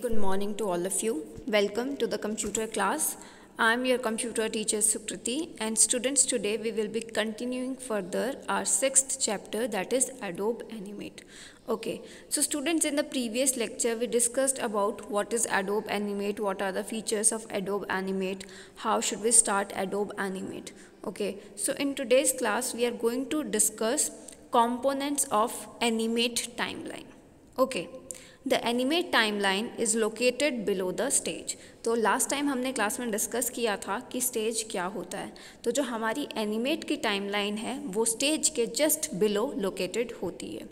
good morning to all of you. Welcome to the computer class. I am your computer teacher Sukriti, and students, today we will be continuing further our 6th chapter, that is Adobe Animate. Okay, so students, in the previous lecture we discussed about what is Adobe Animate, what are the features of Adobe Animate, how should we start Adobe Animate. Okay, so in today's class we are going to discuss components of Animate timeline. Okay, the Animate timeline is located below the stage. तो last time हमने class में discuss किया था कि stage क्या होता है. तो जो हमारी एनिमेट की टाइमलाइन है वो स्टेज के जस्ट बिलो लोकेटेड होती है.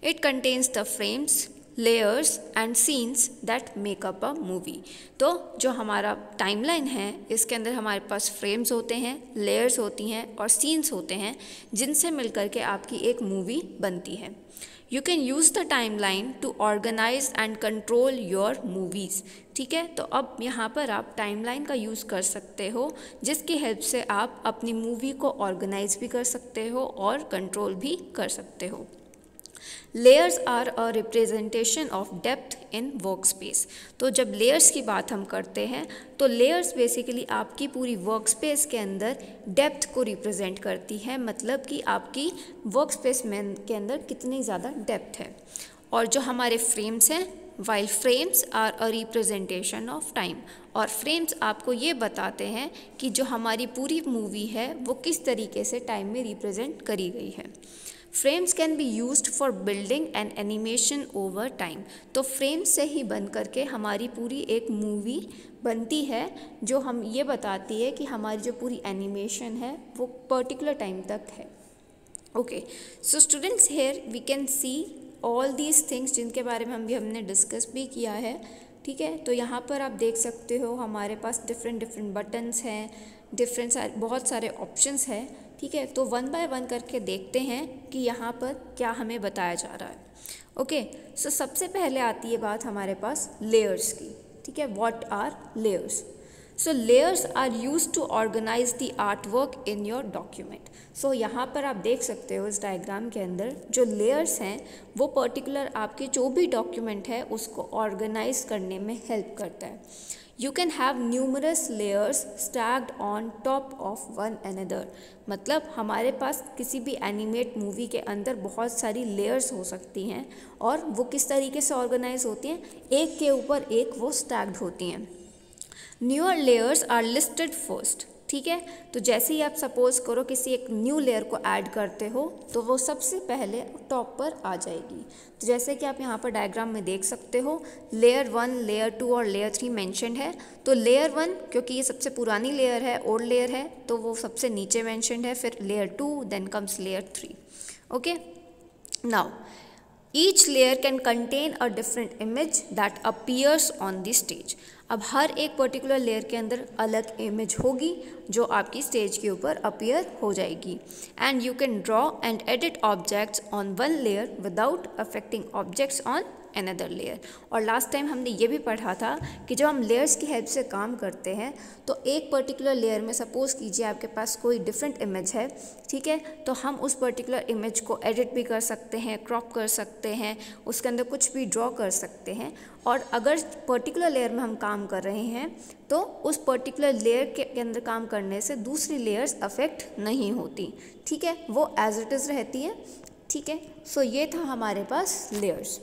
It contains the frames, layers and scenes that make up a movie. तो जो हमारा टाइमलाइन है इसके अंदर हमारे पास फ्रेम्स होते हैं, लेयर्स होती हैं और सीन्स होते हैं जिनसे मिलकर के आपकी एक मूवी बनती है. You can use the timeline to organize and control your movies. ठीक है, तो अब यहाँ पर आप टाइमलाइन का यूज़ कर सकते हो जिसकी हेल्प से आप अपनी मूवी को ऑर्गेनाइज भी कर सकते हो और कंट्रोल भी कर सकते हो. Layers are a representation of depth in work space. तो जब लेयर्स की बात हम करते हैं तो लेयर्स बेसिकली आपकी पूरी वर्क स्पेस के अंदर डेप्थ को रिप्रेजेंट करती है, मतलब कि आपकी वर्क स्पेस में के अंदर कितनी ज़्यादा डेप्थ है. और जो हमारे फ्रेम्स हैं, while frames are a representation of time, और फ्रेम्स आपको ये बताते हैं कि जो हमारी पूरी मूवी है वो किस तरीके से टाइम में रिप्रेजेंट करी गई है. Frames can be used for building and animation over time. तो फ्रेम्स से ही बन करके हमारी पूरी एक मूवी बनती है जो हम ये बताती है कि हमारी जो पूरी एनिमेशन है वो पर्टिकुलर टाइम तक है. Okay, so students, here we can see all these things जिनके बारे में हमने डिस्कस भी किया है. ठीक है, तो यहाँ पर आप देख सकते हो हमारे पास डिफरेंट बटन्स हैं, बहुत सारे ऑप्शंस हैं. ठीक है, तो वन बाय वन करके देखते हैं कि यहाँ पर क्या हमें बताया जा रहा है. ओके, सो सबसे पहले आती है बात हमारे पास लेयर्स की. ठीक है, what are layers? So layers are used to organise the art work in your document. So यहाँ पर आप देख सकते हो इस डायग्राम के अंदर जो लेयर्स हैं वो पर्टिकुलर आपके जो भी डॉक्यूमेंट है उसको ऑर्गेनाइज करने में हेल्प करता है. You can have numerous layers stacked on top of one another. मतलब हमारे पास किसी भी एनिमेट मूवी के अंदर बहुत सारी लेयर्स हो सकती हैं और वो किस तरीके से ऑर्गेनाइज होती हैं, एक के ऊपर एक वो स्टैक्ड होती हैं. Newer layers are listed first. ठीक है, तो जैसे ही आप सपोज करो किसी एक न्यू लेयर को ऐड करते हो तो वो सबसे पहले टॉप पर आ जाएगी. तो जैसे कि आप यहाँ पर डायग्राम में देख सकते हो लेयर 1, लेयर 2 और लेयर 3 मेंशन्ड है. तो लेयर 1 क्योंकि ये सबसे पुरानी लेयर है, ओल्ड लेयर है, तो वो सबसे नीचे मेंशन्ड है. फिर layer 2, then comes layer 3. Okay, now each layer can contain a different image that appears on the stage. अब हर एक पर्टिकुलर लेयर के अंदर अलग इमेज होगी जो आपकी स्टेज के ऊपर अपीयर हो जाएगी. And you can draw and edit objects on one layer without affecting objects on another layer. और लास्ट टाइम हमने ये भी पढ़ा था कि जब हम लेयर्स की हेल्प से काम करते हैं तो एक पर्टिकुलर लेयर में सपोज़ कीजिए आपके पास कोई डिफरेंट इमेज है. ठीक है, तो हम उस पर्टिकुलर इमेज को एडिट भी कर सकते हैं, क्रॉप कर सकते हैं, उसके अंदर कुछ भी ड्रॉ कर सकते हैं. और अगर पर्टिकुलर लेयर में हम काम कर रहे हैं तो उस पर्टिकुलर लेयर के अंदर काम करने से दूसरी लेयर्स अफेक्ट नहीं होती. ठीक है, वो एज इट इज़ रहती है. ठीक है, सो ये था हमारे पास लेयर्स.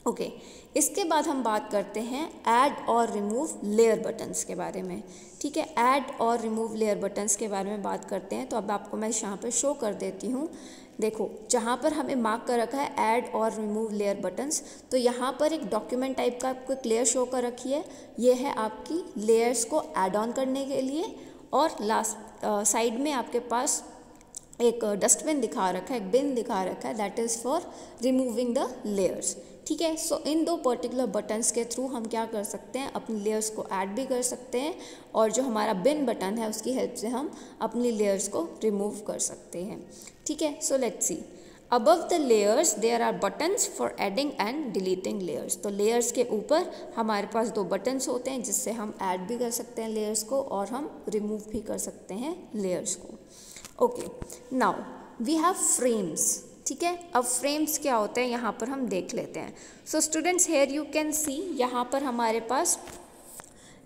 ओके, इसके बाद हम बात करते हैं ऐड और रिमूव लेयर बटन्स के बारे में. ठीक है, ऐड और रिमूव लेयर बटन्स के बारे में बात करते हैं. तो अब आपको मैं यहाँ पर शो कर देती हूँ. देखो जहाँ पर हमें मार्क कर रखा है ऐड और रिमूव लेयर बटन्स, तो यहाँ पर एक डॉक्यूमेंट टाइप का आपको एक लेयर शो कर रखी है. ये है आपकी लेयर्स को ऐड ऑन करने के लिए. और लास्ट साइड में आपके पास एक डस्टबिन दिखा रखा है, एक बिन दिखा रखा है, that is for removing the layers. ठीक है, सो इन दो पर्टिकुलर बटन्स के थ्रू हम क्या कर सकते हैं, अपनी लेयर्स को ऐड भी कर सकते हैं और जो हमारा बिन बटन है उसकी हेल्प से हम अपनी लेयर्स को रिमूव कर सकते हैं. ठीक है, so let's see. Above the layers there are buttons for adding and deleting layers. तो लेयर्स के ऊपर हमारे पास 2 बटन्स होते हैं जिससे हम ऐड भी कर सकते हैं लेयर्स को और हम रिमूव भी कर सकते हैं लेयर्स को. Okay, now we have frames. ठीक है, अब फ्रेम्स क्या होते हैं यहाँ पर हम देख लेते हैं। So students, here you can see, यहाँ पर हमारे पास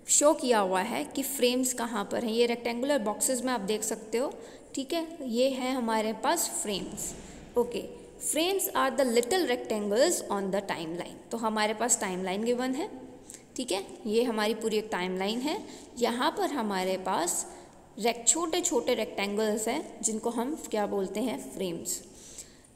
शो किया हुआ है कि फ्रेम्स कहाँ पर हैं। ये रेक्टेंगुलर बॉक्सेस में आप देख सकते हो, ठीक है, ये है हमारे पास frames. Okay, frames are the little rectangles on the timeline. तो हमारे पास टाइमलाइन गिवन है, ठीक है, ये हमारी पूरी एक टाइमलाइन है। यहाँ पर हमारे पास छोटे छोटे रेक्टेंगल्स हैं जिनको हम क्या बोलते हैं, frames.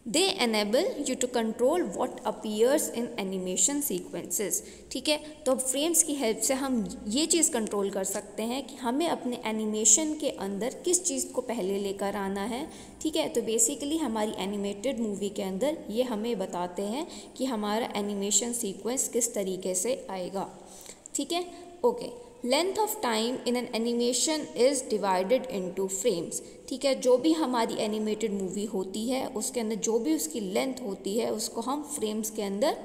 They enable you to control what appears in animation sequences. ठीक है, तो अब फ्रेम्स की हेल्प से हम ये चीज़ कंट्रोल कर सकते हैं कि हमें अपने एनिमेशन के अंदर किस चीज़ को पहले लेकर आना है। ठीक है, तो बेसिकली हमारी एनिमेटेड मूवी के अंदर ये हमें बताते हैं कि हमारा एनिमेशन सीक्वेंस किस तरीके से आएगा। ठीक है, okay. Length of time in an animation is divided into frames. ठीक है, जो भी हमारी एनिमेटेड मूवी होती है उसके अंदर जो भी उसकी लेंथ होती है उसको हम फ्रेम्स के अंदर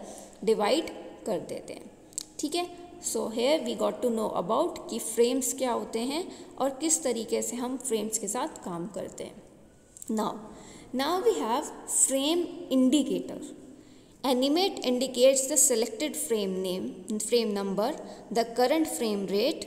डिवाइड कर देते हैं। ठीक है, so here we got to know about कि फ्रेम्स क्या होते हैं और किस तरीके से हम फ्रेम्स के साथ काम करते हैं। Now we have frame indicator. Animate indicates the selected frame number, the current frame rate.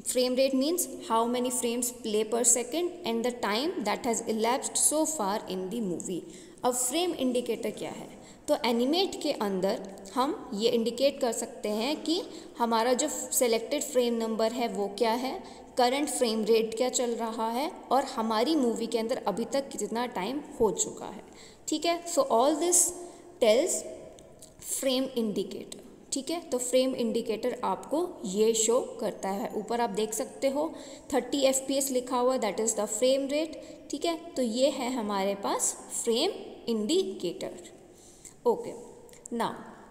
Frame rate means how many frames play per second and the time that has elapsed so far in the movie. अब frame indicator क्या है? तो animate के अंदर हम ये indicate कर सकते हैं कि हमारा जो सेलेक्टेड फ्रेम नंबर है वो क्या है, करंट फ्रेम रेट क्या चल रहा है और हमारी मूवी के अंदर अभी तक कितना टाइम हो चुका है। ठीक है, so all this tells frame indicator. ठीक है, तो फ्रेम इंडिकेटर आपको ये शो करता है। ऊपर आप देख सकते हो 30 FPS लिखा हुआ, that is the frame rate. ठीक है, तो ये है हमारे पास frame indicator. Okay,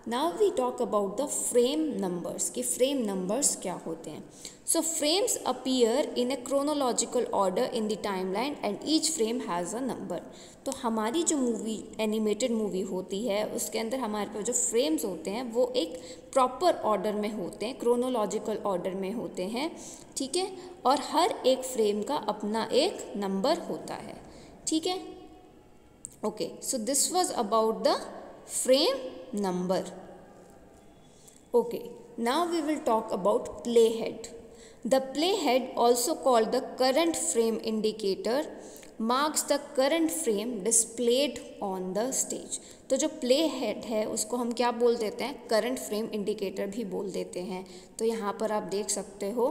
now we talk about the frame numbers कि फ्रेम नंबर्स क्या होते हैं। So frames appear in a chronological order in the timeline and each frame has a number. तो हमारी जो मूवी एनिमेटेड मूवी होती है उसके अंदर हमारे पास जो फ्रेम्स होते हैं वो एक प्रॉपर ऑर्डर में होते हैं, क्रोनोलॉजिकल ऑर्डर में होते हैं। ठीक है, और हर एक फ्रेम का अपना एक नंबर होता है। ठीक है, okay, so this was about the frame number. Okay, now we will talk about playhead. The playhead, also called the current frame indicator, marks the current frame displayed on the stage. तो जो playhead है उसको हम क्या बोल देते हैं, current frame indicator भी बोल देते हैं। तो यहाँ पर आप देख सकते हो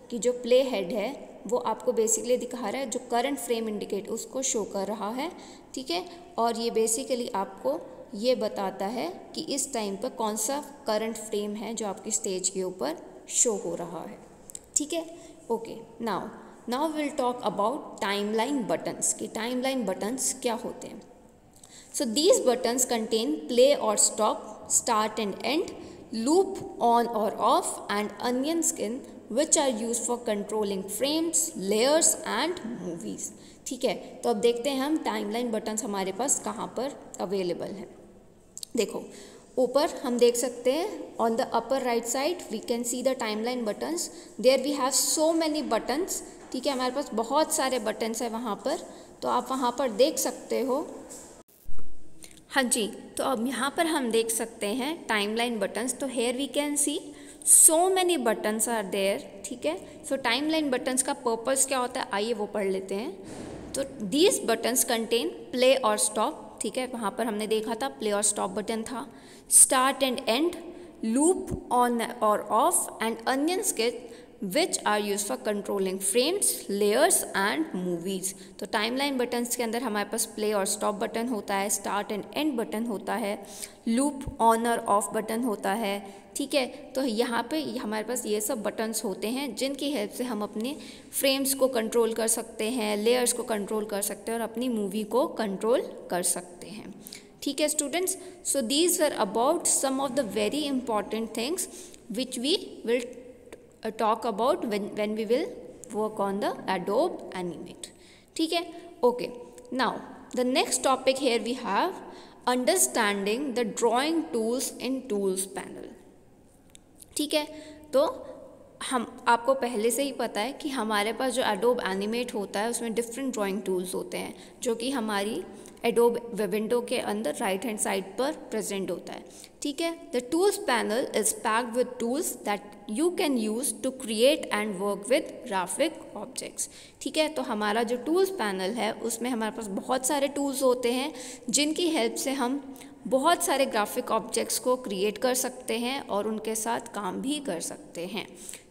कि जो playhead है वो आपको बेसिकली दिखा रहा है जो करंट फ्रेम इंडिकेट उसको शो कर रहा है। ठीक है, और ये बेसिकली आपको ये बताता है कि इस टाइम पर कौन सा करंट फ्रेम है जो आपकी स्टेज के ऊपर शो हो रहा है। ठीक है, okay. Now will talk about timeline buttons कि टाइमलाइन बटन्स क्या होते हैं। So these buttons contain play और stop, start and end, loop on और off and onion skin which are used for controlling frames, layers and movies. ठीक है, तो अब देखते हैं हम टाइमलाइन बटन्स हमारे पास कहाँ पर अवेलेबल हैं। देखो ऊपर हम देख सकते हैं on the upper right side we can see the timeline buttons. There we have so many buttons. ठीक है, हमारे पास बहुत सारे बटन्स हैं वहाँ पर, तो आप वहाँ पर देख सकते हो। हाँ जी, तो अब यहाँ पर हम देख सकते हैं टाइमलाइन बटन्स। तो here we can see so many buttons are there. ठीक है, सो टाइमलाइन बटन्स का पर्पस क्या होता है आइए वो पढ़ लेते हैं। तो दीज बटन्स कंटेन प्ले और स्टॉप। ठीक है, वहाँ पर हमने देखा था प्ले और स्टॉप बटन था, start and end, loop on और off and onion sketch which are use for controlling frames, layers and movies. तो टाइमलाइन बटन्स के अंदर हमारे पास प्ले और स्टॉप बटन होता है, स्टार्ट एंड एंड बटन होता है, लूप ऑन और ऑफ बटन होता है। ठीक है, तो यहाँ पे हमारे पास ये सब बटन्स होते हैं जिनकी हेल्प से हम अपने फ्रेम्स को कंट्रोल कर सकते हैं, लेयर्स को कंट्रोल कर सकते हैं और अपनी मूवी को कंट्रोल कर सकते हैं। ठीक है students, so these are about some of the very important things which we will talk about when we will work on the Adobe Animate. ठीक है, okay. Now the next topic here we have understanding the drawing tools in tools panel. ठीक है, तो हम आपको पहले से ही पता है कि हमारे पास जो एडोब एनिमेट होता है उसमें डिफरेंट ड्राइंग टूल्स होते हैं जो कि हमारी एडोब विंडो के अंदर राइट हैंड साइड पर प्रेजेंट होता है, ठीक है। The tools panel is packed with tools that you can use to create and work with graphic objects, ठीक है। तो हमारा जो टूल्स पैनल है उसमें हमारे पास बहुत सारे टूल्स होते हैं जिनकी हेल्प से हम बहुत सारे ग्राफिक ऑब्जेक्ट्स को क्रिएट कर सकते हैं और उनके साथ काम भी कर सकते हैं,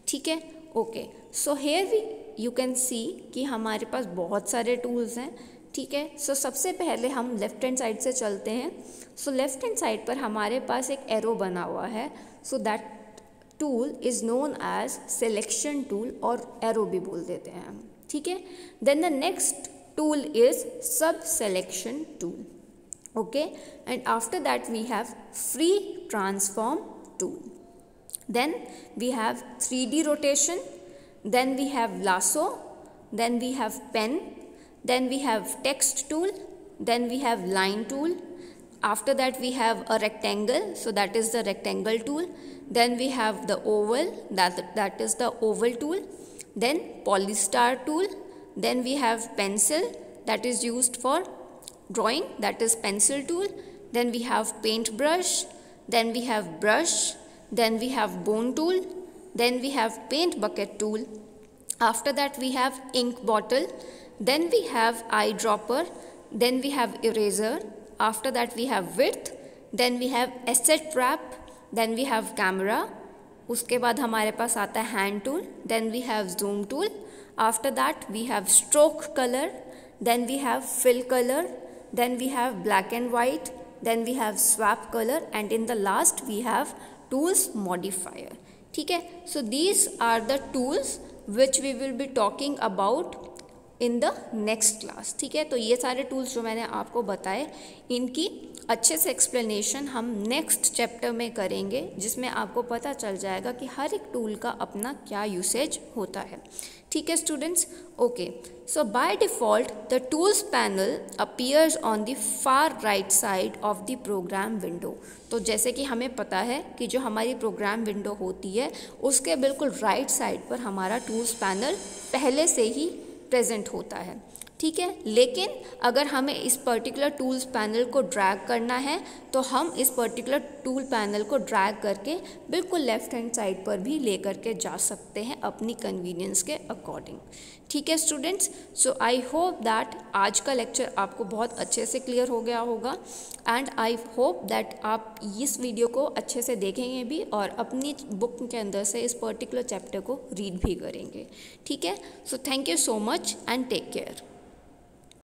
ठीक है। Okay, so here you can सी कि हमारे पास बहुत सारे टूल्स हैं, ठीक है। सो सबसे पहले हम लेफ़्ट हैंड साइड से चलते हैं। सो लेफ़्ट हैंड साइड पर हमारे पास एक एरो बना हुआ है, so that tool is known as selection tool और एरो भी बोल देते हैं हम, ठीक है। Then the next tool is sub selection tool, okay, and after that we have free transform tool, then we have 3D rotation, then we have lasso, then we have pen, then we have text tool, then we have line tool, after that we have a rectangle, so that is the rectangle tool, then we have the oval, that is the oval tool, then polystar tool, then we have pencil, that is used for drawing, that is pencil tool, then we have paintbrush, then we have brush, then we have bone tool, then we have paint bucket tool, after that we have ink bottle, then we have eyedropper, then we have eraser, after that we have width, then we have asset wrap, then we have camera, उसके बाद हमारे पास आता है hand tool, then we have zoom tool, after that we have stroke color, then we have fill color, then we have black and white, then we have swap color, and in the last we have tools modifier, ठीक है। So these are the tools which we will be talking about in the next class, ठीक है। तो ये सारे tools जो मैंने आपको बताए इनकी अच्छे से एक्सप्लेनेशन हम नेक्स्ट चैप्टर में करेंगे, जिसमें आपको पता चल जाएगा कि हर एक टूल का अपना क्या यूसेज होता है, ठीक है students. Okay, so by default the tools panel appears on the far right side of the program window. तो जैसे कि हमें पता है कि जो हमारी प्रोग्राम विंडो होती है उसके बिल्कुल राइट साइड पर हमारा टूल्स पैनल पहले से ही प्रेजेंट होता है, ठीक है। लेकिन अगर हमें इस पर्टिकुलर टूल्स पैनल को ड्रैग करना है तो हम इस पर्टिकुलर टूल पैनल को ड्रैग करके बिल्कुल लेफ़्ट हैंड साइड पर भी ले करके जा सकते हैं अपनी कन्वीनियंस के अकॉर्डिंग, ठीक है students. So I hope that आज का लेक्चर आपको बहुत अच्छे से क्लियर हो गया होगा, एंड आई होप दैट आप इस वीडियो को अच्छे से देखेंगे भी और अपनी बुक के अंदर से इस पर्टिकुलर चैप्टर को रीड भी करेंगे, ठीक है। So thank you so much and take care.